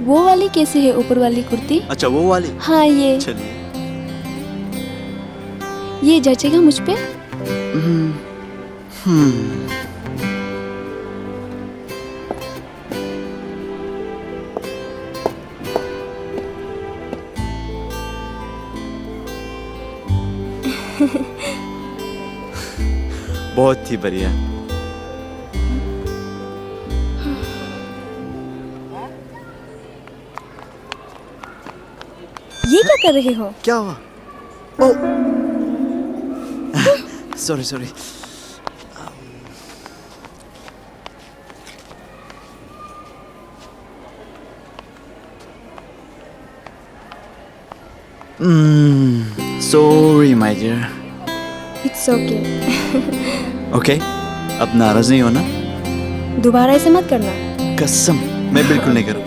वो वाली कैसे है, ऊपर वाली कुर्ती? अच्छा वो वाली। हाँ ये। चलिए। ये जचेगा मुझ पे? बहुत ही बढ़िया। ये क्या कर रहे हो? क्या हुआ? Oh sorry sorry. Sorry my dear. It's okay. Okay, अब नाराज नहीं हो ना? दोबारा ऐसे मत करना। कसम, मैं बिल्कुल नहीं करूँगा।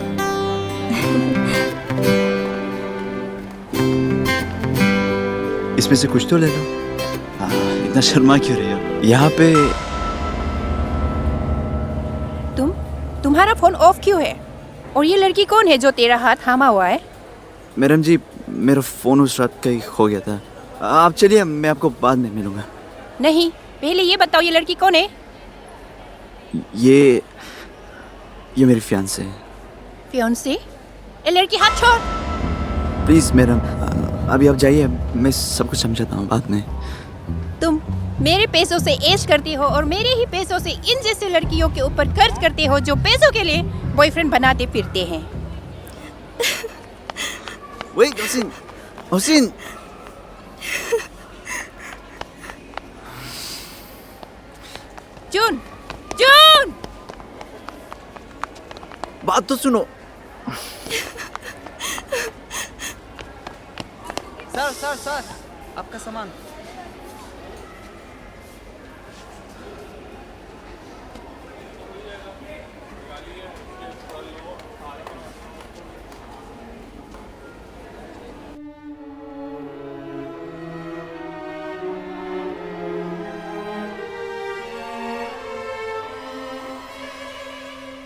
इसमें से कुछ तो ले लो। इतना शर्मा क्यों रही हो? यहाँ पे तुम्हारा फोन ऑफ क्यों है? और ये लड़की कौन है जो तेरा हाथ थामा हुआ है? मैडम जी, मेरा फोन उस रात का ही खो गया था। आप चलिए, मैं आपको बाद में मिलूंगा। नहीं, पहले ये बताओ ये लड़की कौन है? ये मेरी फियांसे है। फियांसे? ये लड़की हाथ छोड़। प्लीज मैडम, अभी आप जाइए, मैं सब कुछ समझाता हूँ बाद में। तुम मेरे पैसों से ऐश करती हो और मेरे ही पैसों से इन जैसे लड़कियों के ऊपर खर्च करते हो जो पैसों के लिए बॉयफ्रेंड बनाते फिरते हैं। वेट हुसैन, हुसैन। जून, जून, बात तो सुनो। सर, आपका सामान।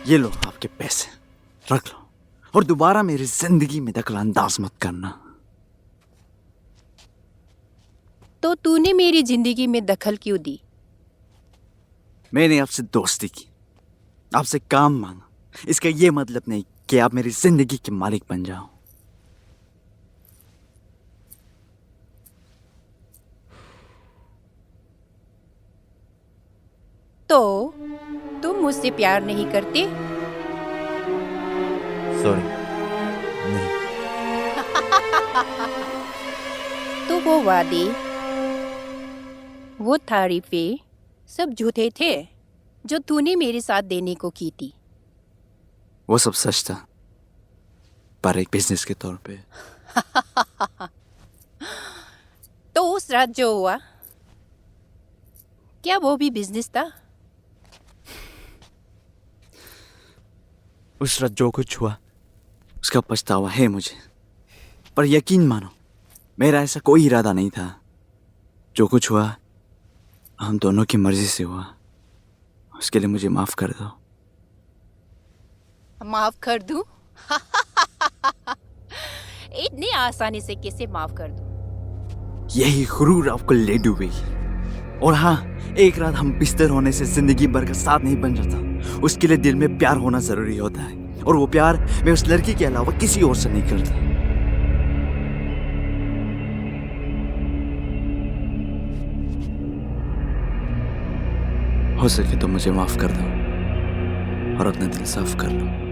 ये लो आपके पैसे, रख लो और दोबारा मेरी जिंदगी में दखल अंदाज मत करना। तो तूने मेरी जिंदगी में दखल क्यों दी? मैंने आपसे दोस्ती की, आपसे काम मांगा, इसका ये मतलब नहीं कि आप मेरी जिंदगी के मालिक बन जाओ। तो तुम मुझसे प्यार नहीं करते? सॉरी, नहीं। तो वो वादे, वो तारीफें सब झूठे थे जो तूने मेरे साथ देने को की थी। वो सब सच था, पर एक बिजनेस के तौर पे। तो उस रात जो हुआ, क्या वो भी बिजनेस था? उस रात जो कुछ हुआ उसका पछतावा है मुझे, पर यकीन मानो मेरा ऐसा कोई इरादा नहीं था। जो कुछ हुआ हम दोनों की मर्जी से हुआ, उसके लिए मुझे माफ कर दो। माफ कर दूं? इतनी आसानी से कैसे माफ कर दूं? यही गुरूर आपको ले डूबे। और हाँ, एक रात हम बिस्तर होने से जिंदगी भर का साथ नहीं बन जाता। उसके लिए दिल में प्यार होना जरूरी होता है, और वो प्यार मैं उस लड़की के अलावा किसी और से नहीं करता। हो सके तो मुझे माफ कर दो और अपना दिल साफ कर लो।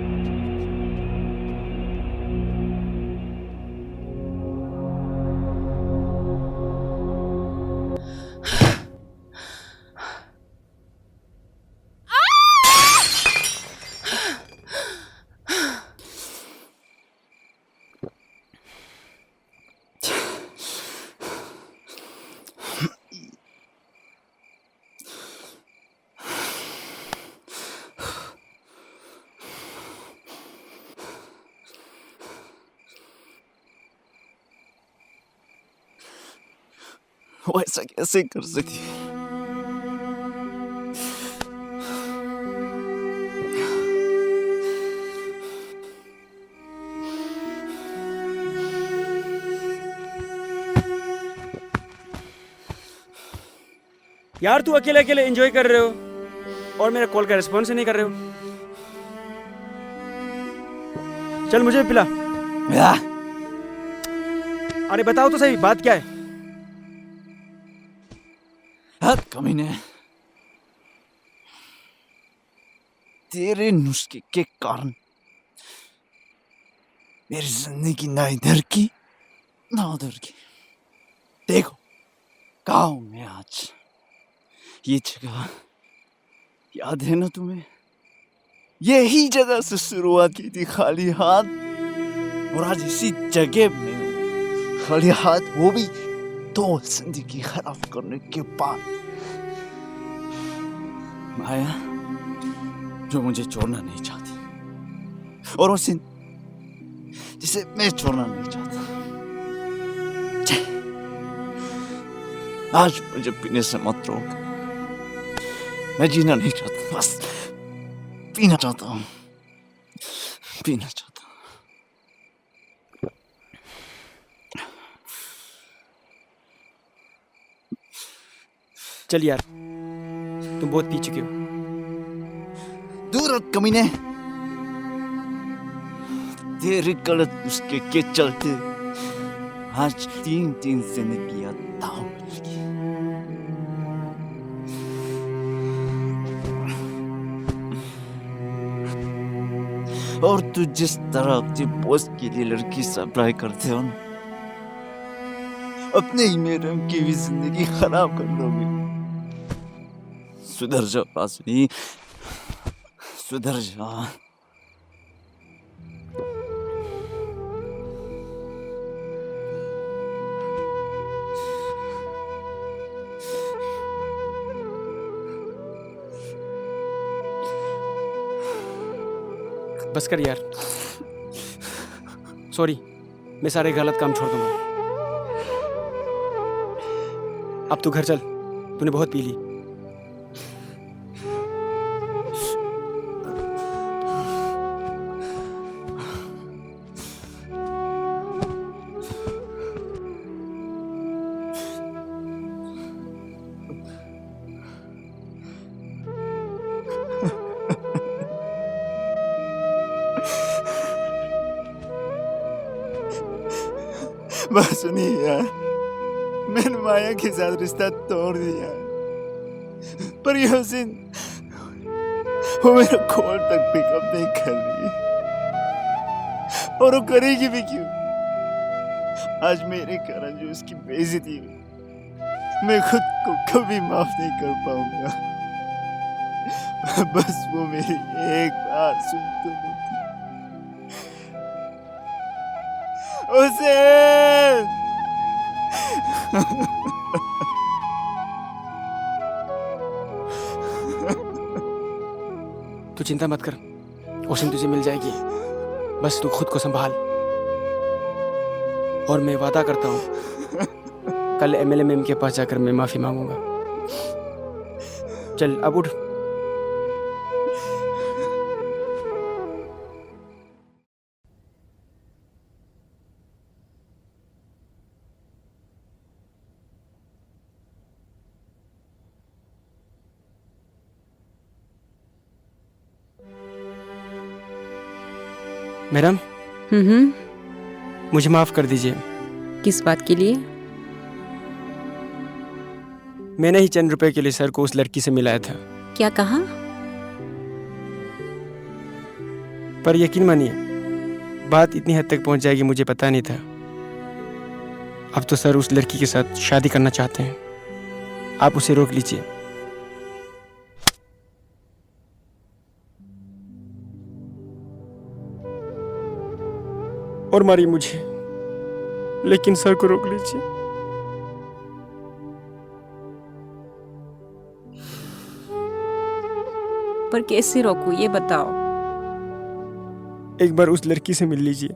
वो ऐसा कैसे कर सकती है? यार तू अकेले अकेले एंजॉय कर रहे हो और मेरा कॉल का रिस्पॉन्स ही नहीं कर रहे हो। चल मुझे भी पिला। अरे बताओ तो सही, बात क्या है? हाथ कमीने, तेरे नुस्खे के कारण मेरी जिंदगी ना इधर की ना उधर की। देखो कहाँ हूं मैं आज। ये जगह याद है ना तुम्हें? यही जगह से शुरुआत की थी खाली हाथ, और आज इसी जगह में हूं खाली हाथ, वो भी तो जिंदगी खराब करने के बाद। माया जो मुझे छोड़ना नहीं चाहती, और वो सिंह जिसे मैं छोड़ना नहीं चाहता। आज मुझे पीने से मत रोक। मैं जीना नहीं चाहता, बस पीना चाहता हूँ, पीना चाहता हूँ। चल यार, तुम बहुत पी चुके हो। दूर हट कमीने, तेरे गलत उसके के चलते आज 3 जिंदगियां दांव पे लगी। और तू जिस तरह अपने बॉस के लिए लड़की सप्लाई करते हो ना, अपने ही मैडम की भी जिंदगी खराब कर दोगे। सुधर जा पासनी, सुधर जा। बस कर यार, सॉरी, मैं सारे गलत काम छोड़ दूंगा। अब तू घर चल, तूने बहुत पी ली। बस सुनिए यार, मैंने माया के साथ रिश्ता तोड़ दिया, पर योसिन वो मेरा कॉल तक पिकअप नहीं कर रही, और वो करेगी भी क्यों? आज मेरे कारण जो उसकी बेइज्जती हुई, मैं खुद को कभी माफ नहीं कर पाऊंगा। बस वो मेरी एक बात सुन तो लेती। हुसैन! तू चिंता मत कर, ओशन तुझे मिल जाएगी। बस तू खुद को संभाल, और मैं वादा करता हूँ कल एमएलए मैम के पास जाकर मैं माफी मांगूंगा। चल अब उठ। मैडम, मुझे माफ कर दीजिए। किस बात के लिए? मैंने ही चंद रुपए के लिए सर को उस लड़की से मिलाया था। क्या कहा? पर यकीन मानिए, बात इतनी हद तक पहुंच जाएगी मुझे पता नहीं था। अब तो सर उस लड़की के साथ शादी करना चाहते हैं। आप उसे रोक लीजिए। और मारिए मुझे, लेकिन सर को रोक लीजिए। पर कैसे रोकूं ये बताओ। एक बार उस लड़की से मिल लीजिए,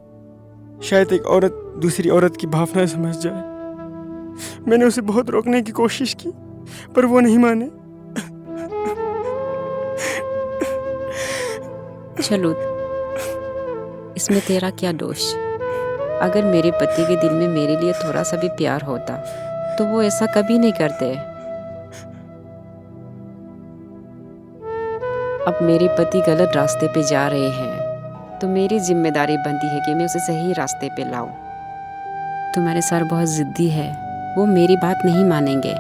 शायद एक औरत दूसरी औरत की भावनाएं समझ जाए। मैंने उसे बहुत रोकने की कोशिश की, पर वो नहीं माने। चलो, इसमें तेरा क्या दोष? अगर मेरे पति के दिल में मेरे लिए थोड़ा सा भी प्यार होता तो वो ऐसा कभी नहीं करते। अब मेरे पति गलत रास्ते पे जा रहे हैं तो मेरी जिम्मेदारी बनती है कि मैं उसे सही रास्ते पे लाऊं। तुम्हारे सर बहुत जिद्दी है, वो मेरी बात नहीं मानेंगे।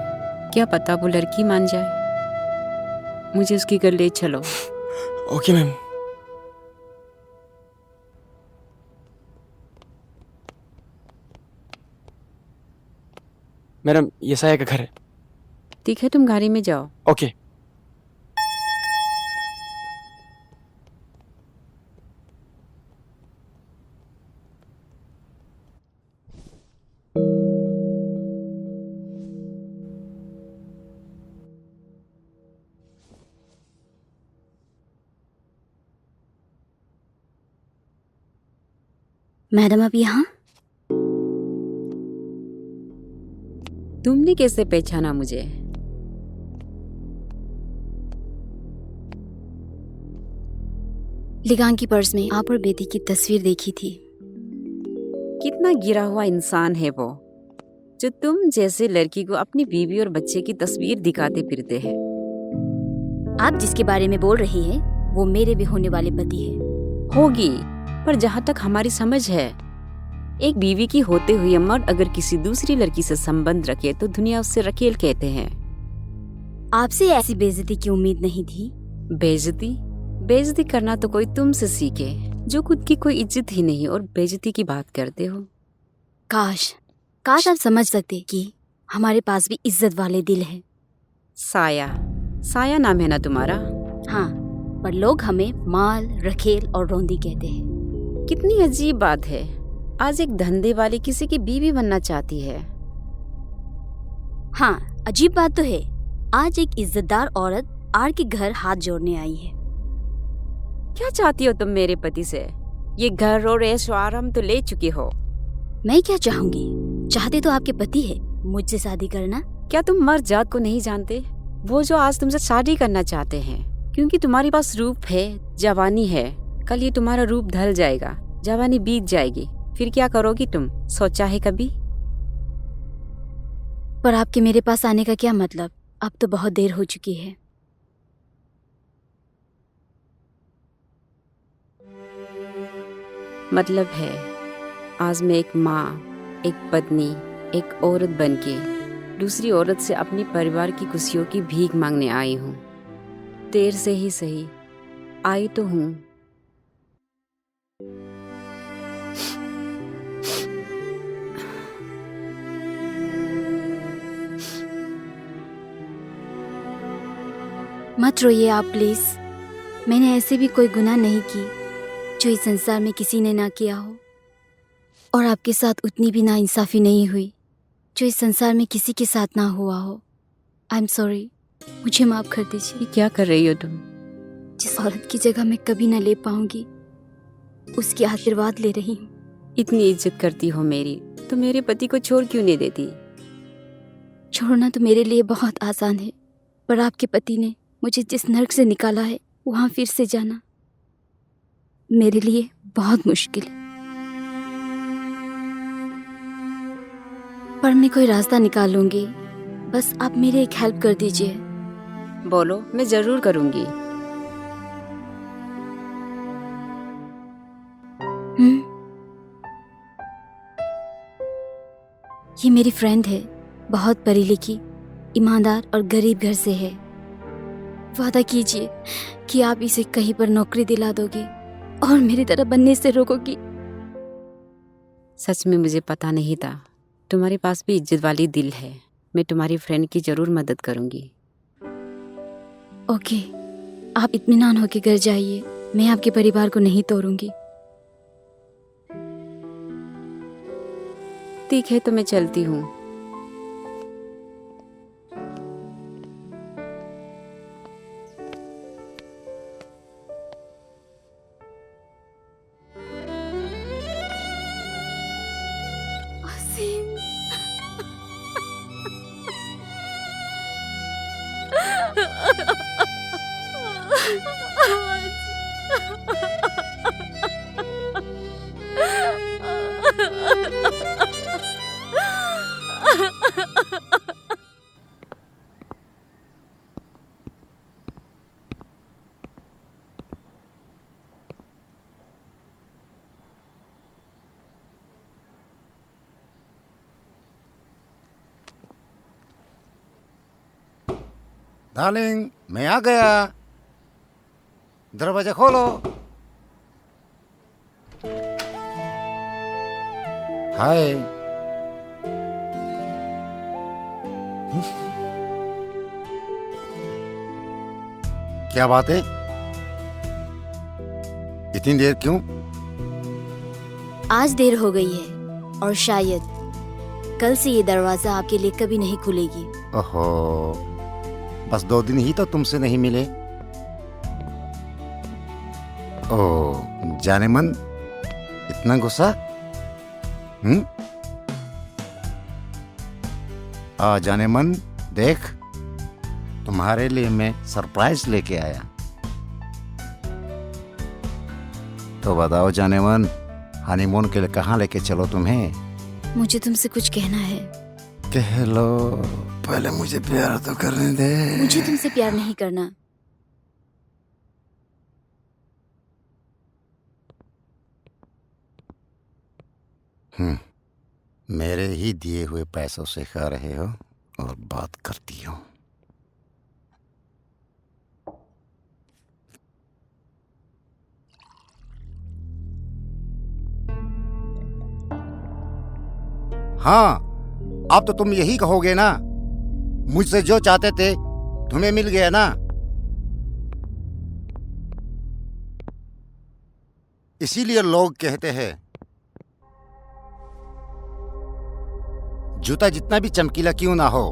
क्या पता वो लड़की मान जाए। मुझे उसकी घर ले चलो। Okay ma'am. मैडम ये साया का घर है। ठीक है, तुम गाड़ी में जाओ। ओके। मैडम आप यहाँ? तुमने कैसे पहचाना मुझे? लिगान की पर्स में आप और बेटी की तस्वीर देखी थी। कितना गिरा हुआ इंसान है वो, जो तुम जैसे लड़की को अपनी बीवी और बच्चे की तस्वीर दिखाते फिरते हैं। आप जिसके बारे में बोल रही हैं, वो मेरे भी होने वाले पति है। होगी, पर जहाँ तक हमारी समझ है, एक बीवी की होते हुए मर्द अगर किसी दूसरी लड़की से संबंध रखे तो दुनिया उससे रखेल कहते हैं। आपसे ऐसी बेइज्जती की उम्मीद नहीं थी। बेइज्जती? बेइज्जती करना तो कोई तुमसे सीखे, जो खुद की कोई इज्जत ही नहीं और बेइज्जती की बात करते हो। काश आप समझ सकते कि हमारे पास भी इज्जत वाले दिल है। साया नाम है ना तुम्हारा? हाँ, पर लोग हमें माल, रखेल और रोंदी कहते हैं। कितनी अजीब बात है, आज एक धंधे वाली किसी की बीवी बनना चाहती है। हाँ, अजीब बात तो है। आज एक इज्जतदार औरत आर के घर हाथ जोड़ने आई है। क्या चाहती हो तुम मेरे पति से? ये घर और ऐशो आराम तो ले चुके हो। मैं क्या चाहूंगी? चाहते तो आपके पति है मुझसे शादी करना। क्या तुम मर्द जात को नहीं जानते? वो जो आज तुमसे शादी करना चाहते हैं क्योंकि तुम्हारे पास रूप है, जवानी है। कल ये तुम्हारा रूप ढल जाएगा, जवानी बीत जाएगी, फिर क्या करोगी तुम? सोचा है कभी? पर आपके मेरे पास आने का क्या मतलब? अब तो बहुत देर हो चुकी है। मतलब है, आज मैं एक माँ, एक पत्नी, एक औरत बनके दूसरी औरत से अपने परिवार की खुशियों की भीख मांगने आई हूँ। देर से ही सही, आई तो हूँ। मत रोइए आप प्लीज। मैंने ऐसे भी कोई गुनाह नहीं की जो इस संसार में किसी ने ना किया हो, और आपके साथ उतनी भी नाइंसाफी नहीं हुई जो इस संसार में किसी के साथ ना हुआ हो। आई एम सॉरी, मुझे माफ कर दीजिए। ये क्या कर रही हो तुम? जिस औरत की जगह मैं कभी ना ले पाऊंगी, उसकी आशीर्वाद ले रही हूँ। इतनी इज्जत करती हो मेरी, तो मेरे पति को छोड़ क्यों नहीं देती? छोड़ना तो मेरे लिए बहुत आसान है, पर आपके पति ने मुझे जिस नर्क से निकाला है, वहां फिर से जाना मेरे लिए बहुत मुश्किल है। पर मैं कोई रास्ता निकालूंगी, बस आप मेरे एक हेल्प कर दीजिए। बोलो, मैं जरूर करूंगी। ये मेरी फ्रेंड है, बहुत पढ़ी लिखी, ईमानदार और गरीब घर से है। वादा कीजिए कि आप इसे कहीं पर नौकरी दिला दोगे और मेरी तरह बनने से रोकोगी। सच में मुझे पता नहीं था, तुम्हारे पास भी इज्जत वाली दिल है। मैं तुम्हारी फ्रेंड की जरूर मदद करूंगी। ओके, आप इत्मीनान होके घर जाइए। मैं आपके परिवार को नहीं तोड़ूंगी। ठीक है, तो मैं चलती हूँ। डार्लिंग, मैं आ गया। दरवाजा खोलो। हाय। क्या बात है? इतनी देर क्यों? आज देर हो गई है और शायद कल से ये दरवाजा आपके लिए कभी नहीं खुलेगी। ओहो, बस 2 दिन ही तो तुमसे नहीं मिले। ओह, जाने मन, इतना गुस्सा? जाने मन, देख, तुम्हारे लिए मैं सरप्राइज लेके आया। तो बताओ जाने मन, हनीमून के लिए कहाँ लेके चलो तुम्हें? मुझे तुमसे कुछ कहना है। कह लो, पहले मुझे प्यार तो करने दे। मुझे तुमसे प्यार नहीं करना। मेरे ही दिए हुए पैसों से खा रहे हो और बात करती हो। हाँ, अब तो तुम यही कहोगे ना, मुझसे जो चाहते थे तुम्हें मिल गया ना। इसीलिए लोग कहते हैं जूता जितना भी चमकीला क्यों ना हो,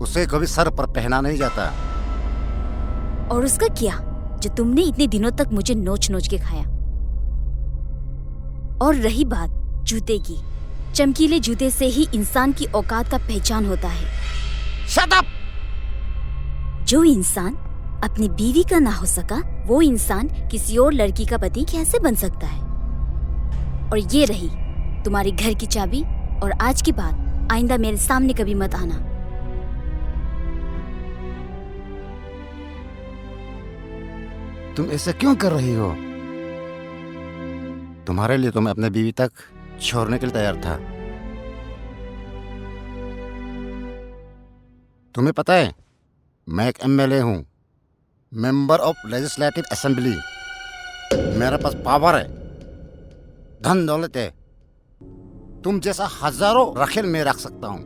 उसे कभी सर पर पहना नहीं जाता। और उसका क्या जो तुमने इतने दिनों तक मुझे नोच नोच के खाया। और रही बात जूते की, चमकीले जूते से ही इंसान की औकात का पहचान होता है। Shut up! जो इंसान अपनी बीवी का ना हो सका, वो इंसान किसी और लड़की का पति कैसे बन सकता है? और ये रही तुम्हारे घर की चाबी, और आज के बाद आइंदा मेरे सामने कभी मत आना। तुम ऐसा क्यों कर रही हो? तुम्हारे लिए तो मैं अपने बीवी तक छोड़ने के लिए तैयार था। तुम्हें पता है, मैं एक एमएलए हूं, मेंबर ऑफ लेजिस्लेटिव असेंबली। मेरे पास पावर है, धन दौलत है। तुम जैसा हजारों रखेल में रख सकता हूं।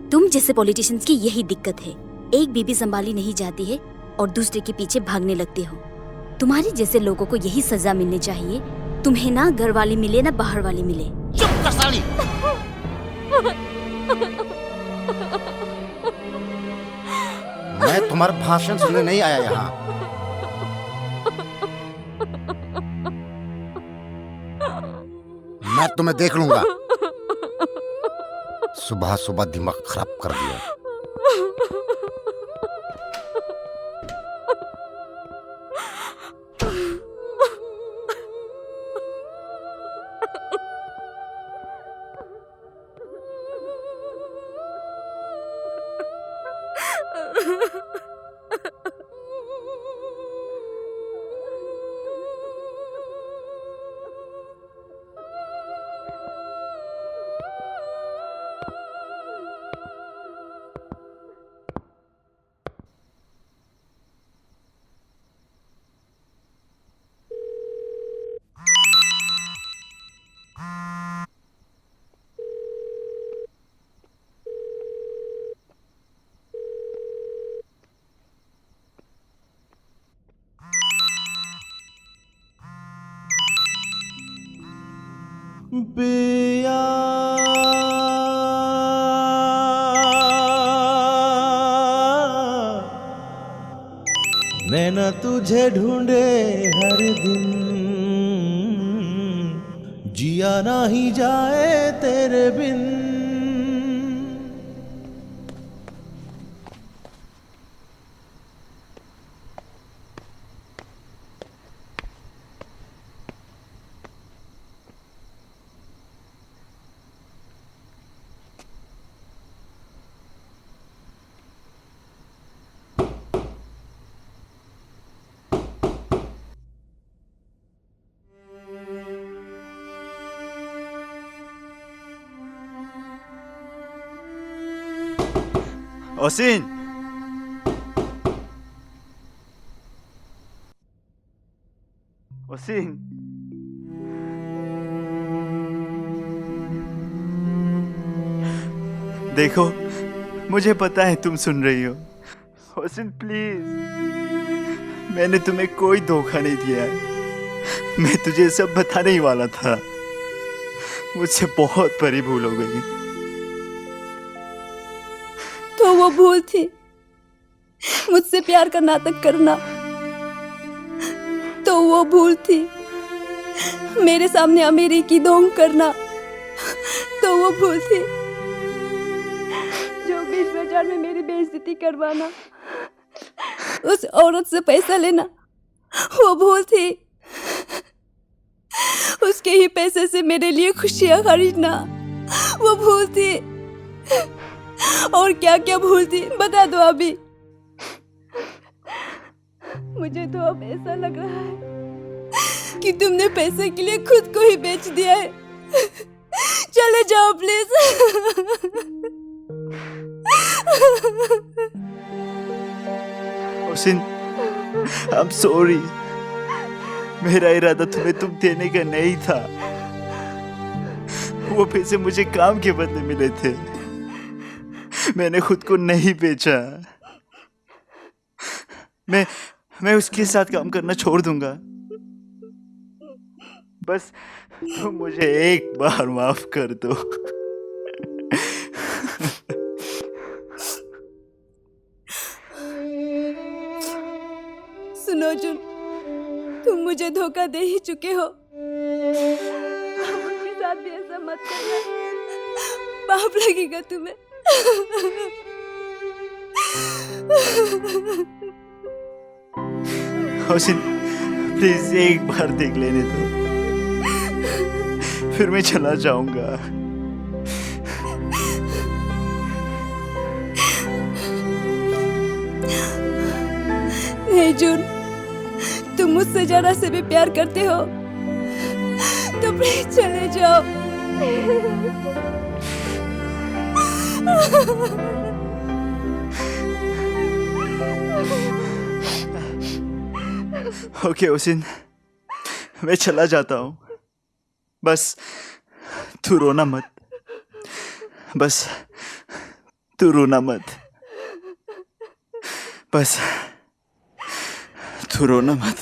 तुम जैसे पॉलिटिशियंस की यही दिक्कत है, एक बीबी संभाली नहीं जाती है और दूसरे के पीछे भागने लगते हो। तुम्हारे जैसे लोगों को यही सजा मिलनी चाहिए। तुम्हें ना घर वाली मिले ना बाहर वाली मिले। चुप कर साली! मैं तुम्हारा भाषण सुनने नहीं आया यहाँ। मैं तुम्हें देख लूंगा। सुबह सुबह दिमाग खराब कर दिया। पिया नैना तुझे ढूंढे हर दिन, जिया नहीं जाए तेरे बिन। ओसिन, ओसिन, देखो, मुझे पता है तुम सुन रही हो। ओसिन प्लीज, मैंने तुम्हें कोई धोखा नहीं दिया है। मैं तुझे सब बताने ही वाला था। मुझसे बहुत बड़ी भूल हो गई। तो वो भूल थी मुझसे प्यार का नाटक करना। तो वो भूल थी मेरे सामने अमेरिकी ढोंग करना। तो वो भूल थी जो बीच बाजार में मेरी बेइज्जती करवाना, उस औरत से पैसा लेना। वो भूल थी उसके ही पैसे से मेरे लिए खुशियां खरीदना। वो भूल थी। और क्या क्या भूल थी बता दो अभी। मुझे तो अब ऐसा लग रहा है कि तुमने पैसे के लिए खुद को ही बेच दिया है। चले जाओ प्लीज। ओसिन, I'm sorry। मेरा इरादा तुम्हें तुम देने का नहीं था। वो पैसे मुझे काम के बदले मिले थे। मैंने खुद को नहीं बेचा। मैं उसके साथ काम करना छोड़ दूंगा। बस तुम मुझे एक बार माफ कर दो। सुनो जुन, तुम मुझे धोखा दे ही चुके हो। उनके साथ भी ऐसा मत करना, पाप लगेगा तुम्हें। ओसिन प्लीज एक बार देख लेने दो, फिर मैं चला जाऊंगा। नहीं जुन, तुम मुझसे जरा से भी प्यार करते हो तो प्लीज चले जाओ। ओके ओसिन, मैं चला जाता हूँ। बस तू रोना मत। बस तू रोना मत। बस तू रोना मत।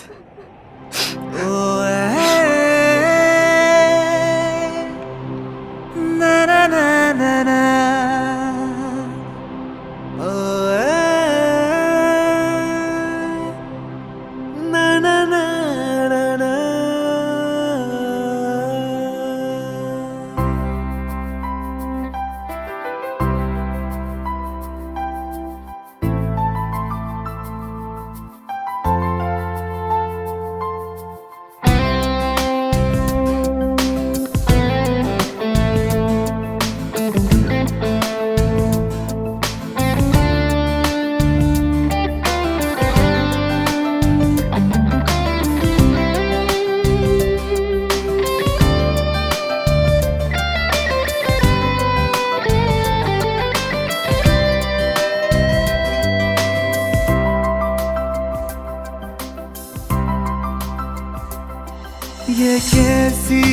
ये कैसी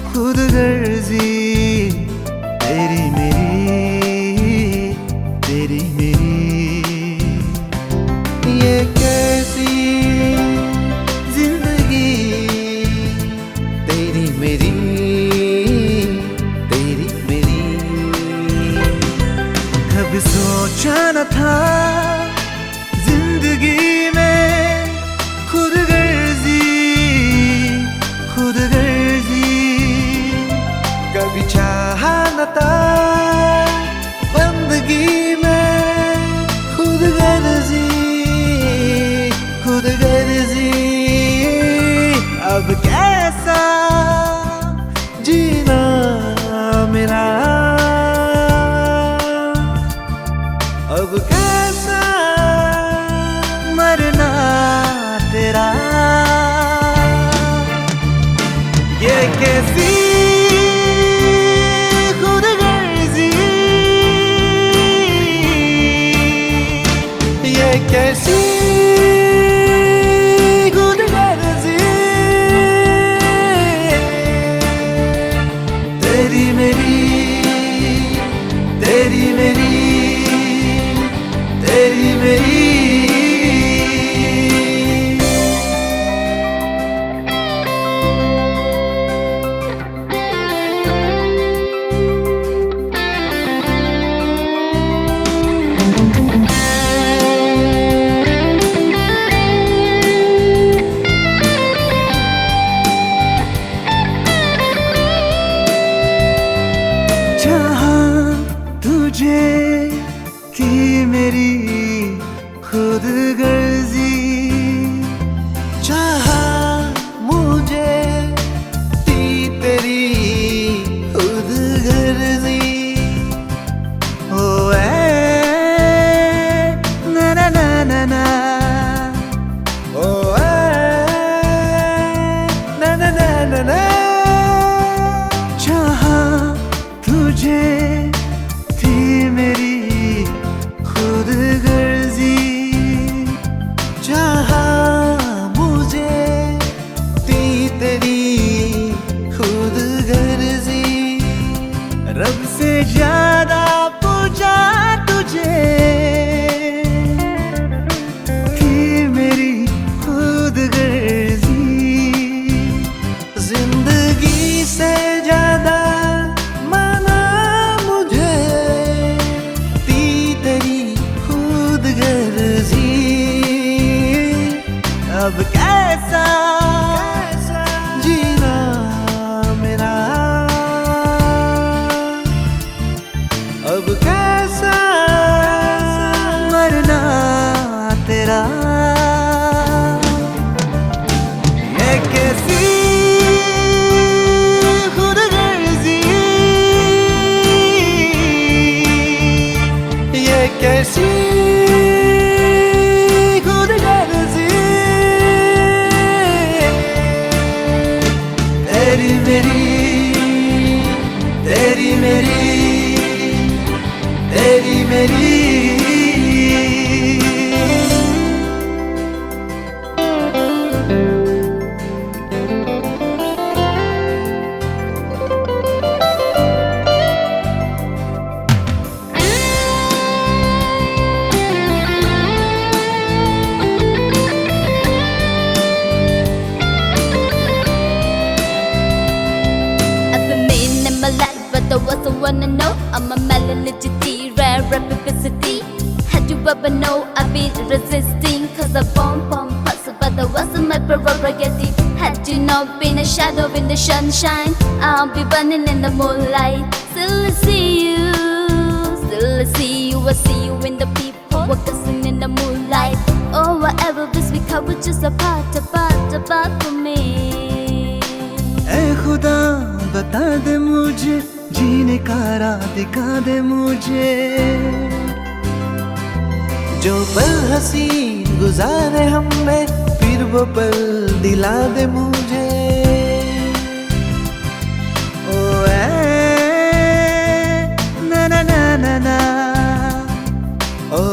खुदगर्जी तेरी मेरी, ये कैसी जिंदगी तेरी मेरी। कभी सोचा न था जिंदगी में खुदगर्जी, कैसी खुदगर्जी तेरी मेरी तेरी मेरी तेरी मेरी तुझे थी मेरी खुदगर्जी चाहा मुझे थी तेरी खुदगर्जी ओ ना ना ना ना ना ओ ना ना ना ना ना चाहा तुझे थी मेरी खुदगर्जी चाहा मुझे थी तेरी खुदगर्जी रब से ज्यादा पूजा तुझे थी मेरी खुदगर्जी जिंदगी से ज्यादा माना मुझे थी तेरी खुदगर्जी अब कैसा जीना मेरा अब कैसा मरना तेरा ये कैसी खुदगर्जी ये कैसी खुदगर्जी तेरी मेरी तेरी मेरी तेरी मेरी I've been mean in my life, but I wasn't wanna know. I'm a melody, rare rapidity. Had you ever know I've been resisting? Cause I bomb puzzle, but that wasn't my prerogative. Had you not been a shadow in the sunshine, I'll be burning in the moonlight. Still I see you, still I see you. I see you in the people walking in the moonlight. Oh, whatever this we cover, just a part for me. ऐ खुदा बता दे मुझे जीने का राह दिखा दे मुझे जो पल हसीन गुजारे हमने फिर वो पल दिला दे मुझे ओ ना ना ना ना ना ओ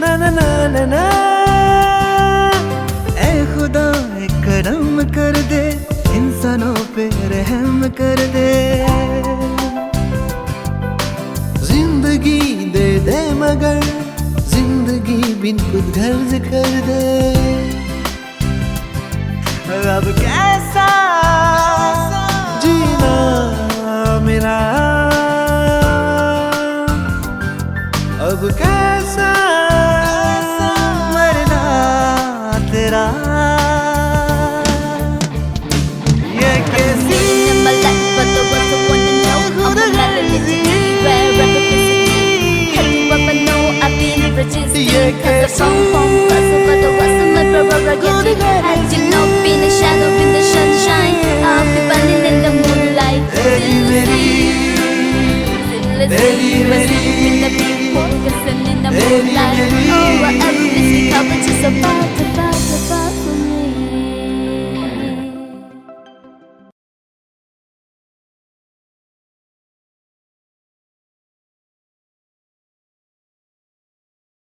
ना ना ना ना ना ऐ खुदा करम कर दे इंसानों पे रहम कर दे जिंदगी दे दे मगर जिंदगी बिन खुद गर्ज कर दे अब कैसा जीना मेरा अब कैसा मरना तेरा ये कैसी ये कैसी Had you not been a shadow in the sunshine, I'll be burning in the moonlight. तेरी मेरी तेरी मेरी in the people, kissing in the moonlight. Oh, whatever this we cover, just about